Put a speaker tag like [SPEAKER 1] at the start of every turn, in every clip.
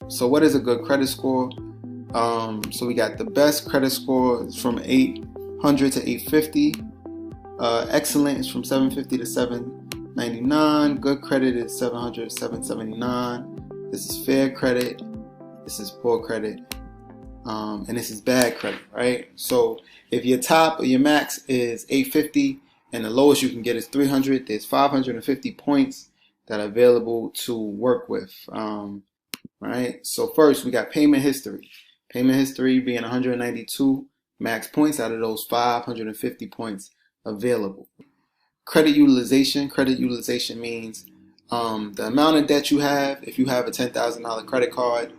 [SPEAKER 1] So what is a good credit score? So we got the best credit score is from 800 to 850. Excellent is from 750 to 799. Good credit is 700 to 779. This is fair credit. This is poor credit. And this is bad credit, right? So if your top or your max is 850 and the lowest you can get is 300, there's 550 points that are available to work with, right? So first we got payment history. Payment history being 192 max points out of those 550 points available. Credit utilization. Credit utilization means the amount of debt you have. If you have a $10,000 credit card,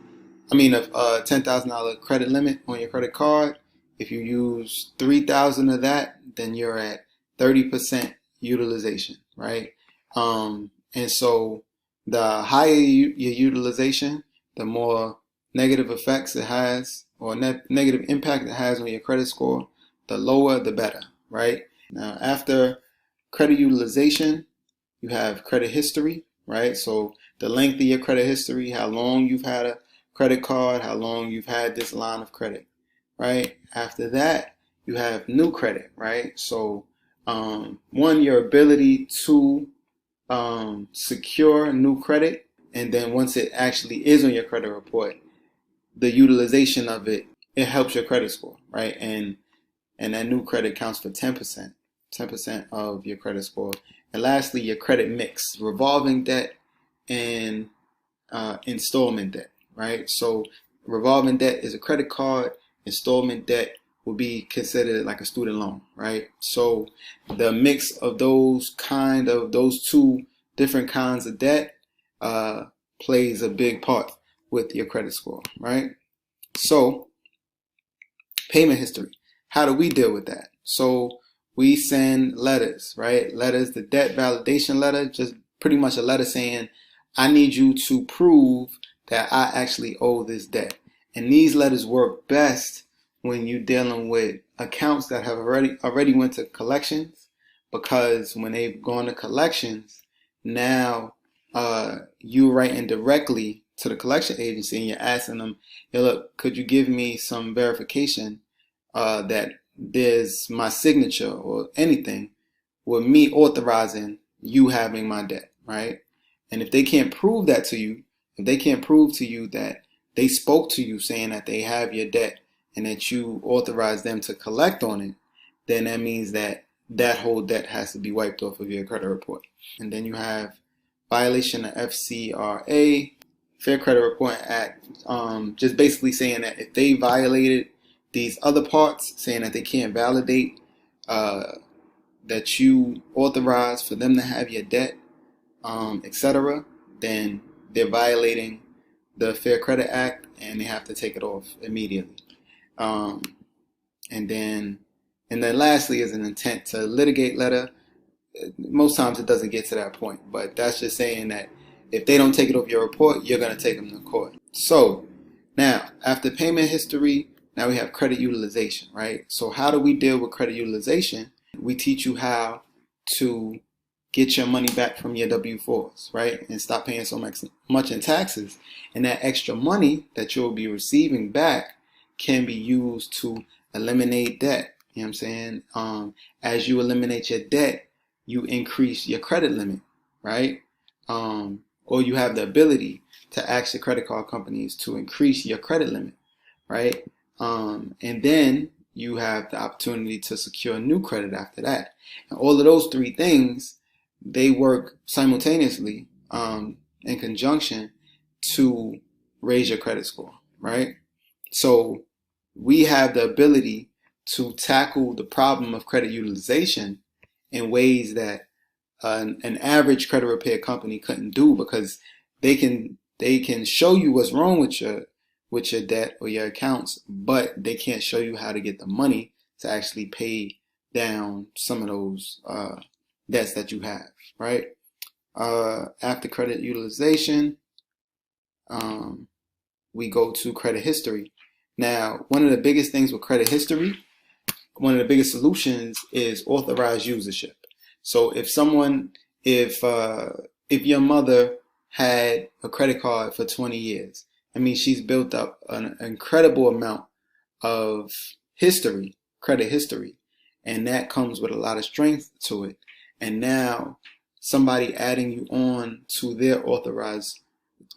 [SPEAKER 1] a $10,000 credit limit on your credit card, if you use 3,000 of that, then you're at 30% utilization, right? And so the higher your utilization, the more negative effects it has, or negative impact it has on your credit score. The lower, the better, right? Now, after credit utilization, you have credit history, right? So the length of your credit history, how long you've had a credit card, how long you've had this line of credit, right? After that, you have new credit, right? So one, your ability to secure new credit, and then once it actually is on your credit report, the utilization of it helps your credit score, right? And that new credit counts for 10% of your credit score. And lastly, your credit mix, revolving debt and installment debt, right? So revolving debt is a credit card. Installment debt will be considered like a student loan, right? So the mix of those two different kinds of debt plays a big part with your credit score, right? So payment history, how do we deal with that? So we send letters, right? Letters, the debt validation letter, just pretty much a letter saying, I need you to prove that I actually owe this debt. And these letters work best when you're dealing with accounts that have already went to collections, because when they've gone to collections, now you're writing directly to the collection agency and you're asking them, hey, look, could you give me some verification that there's my signature or anything with me authorizing you having my debt, right? And if they can't prove that to you, if they can't prove to you that they spoke to you saying that they have your debt and that you authorized them to collect on it, then that means that that whole debt has to be wiped off of your credit report. And then you have violation of FCRA, Fair Credit Reporting Act, just basically saying that if they violated these other parts, saying that they can't validate that you authorized for them to have your debt, etc., then they're violating the Fair Credit Act and they have to take it off immediately. And then lastly is an intent to litigate letter. Most times it doesn't get to that point, but that's just saying that if they don't take it off your report, you're going to take them to court. So now, after payment history, now we have credit utilization, right? So how do we deal with credit utilization? We teach you how to get your money back from your W-4s, right? And stop paying so much in taxes. And that extra money that you'll be receiving back can be used to eliminate debt. You know what I'm saying? As you eliminate your debt, you increase your credit limit, right? Or you have the ability to ask the credit card companies to increase your credit limit, right? And then you have the opportunity to secure new credit after that. And all of those three things, they work simultaneously in conjunction to raise your credit score, right? So we have the ability to tackle the problem of credit utilization in ways that an average credit repair company couldn't do, because they can show you what's wrong with your debt or your accounts, but they can't show you how to get the money to actually pay down some of those debts that you have, right? After credit utilization, we go to credit history. Now, one of the biggest things with credit history, one of the biggest solutions is authorized usership. So if your mother had a credit card for 20 years I mean, she's built up an incredible amount of history, credit history, and that comes with a lot of strength to it. And now somebody adding you on to their authorized,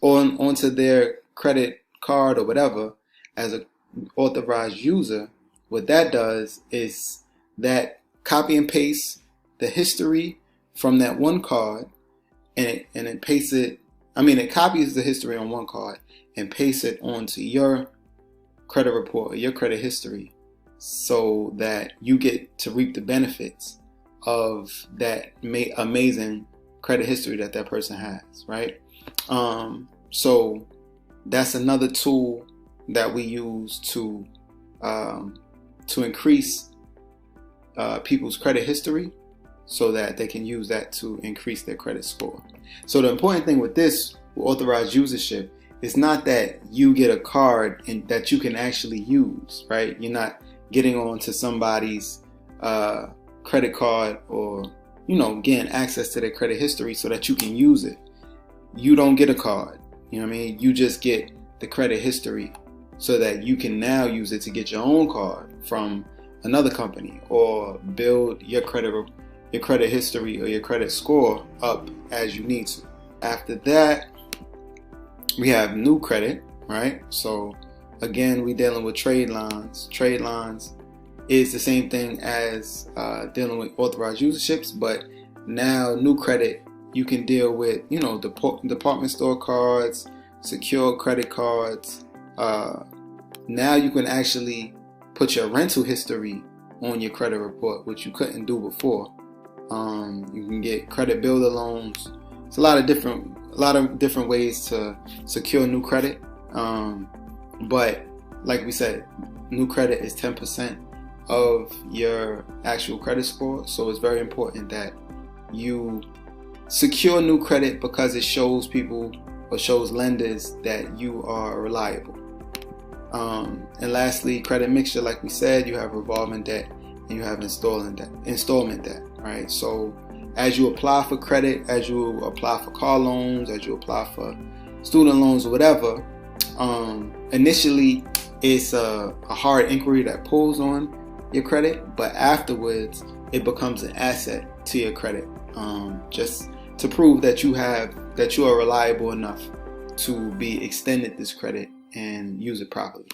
[SPEAKER 1] onto their credit card or whatever as an authorized user, what that does is that copy and paste the history from that one card, and it pastes it. I mean, it copies the history on one card and pastes it onto your credit report or your credit history, so that you get to reap the benefits of that amazing credit history that that person has, right? So that's another tool that we use to increase people's credit history, so that they can use that to increase their credit score. So the important thing with this authorized usership is not that you get a card and that you can actually use, right? You're not getting onto somebody's credit card, or getting access to their credit history so that you can use it. You don't get a card, you know what I mean? You just get the credit history so that you can now use it to get your own card from another company, or build your credit history or your credit score up as you need to. After that, we have new credit, right? So again, we're dealing with Tradelines. Tradelines is the same thing as dealing with authorized userships, but now new credit, you can deal with department store cards, secure credit cards. Now you can actually put your rental history on your credit report, which you couldn't do before. You can get credit builder loans. It's a lot of different ways to secure new credit. But like we said, new credit is 10% of your actual credit score. So it's very important that you secure new credit, because it shows people, or shows lenders, that you are reliable. And lastly, credit mixture. Like we said, you have revolving debt and you have installment debt, right? So as you apply for credit, as you apply for car loans, as you apply for student loans or whatever, initially it's a hard inquiry that pulls on your credit, but afterwards it becomes an asset to your credit, just to prove that you are reliable enough to be extended this credit and use it properly.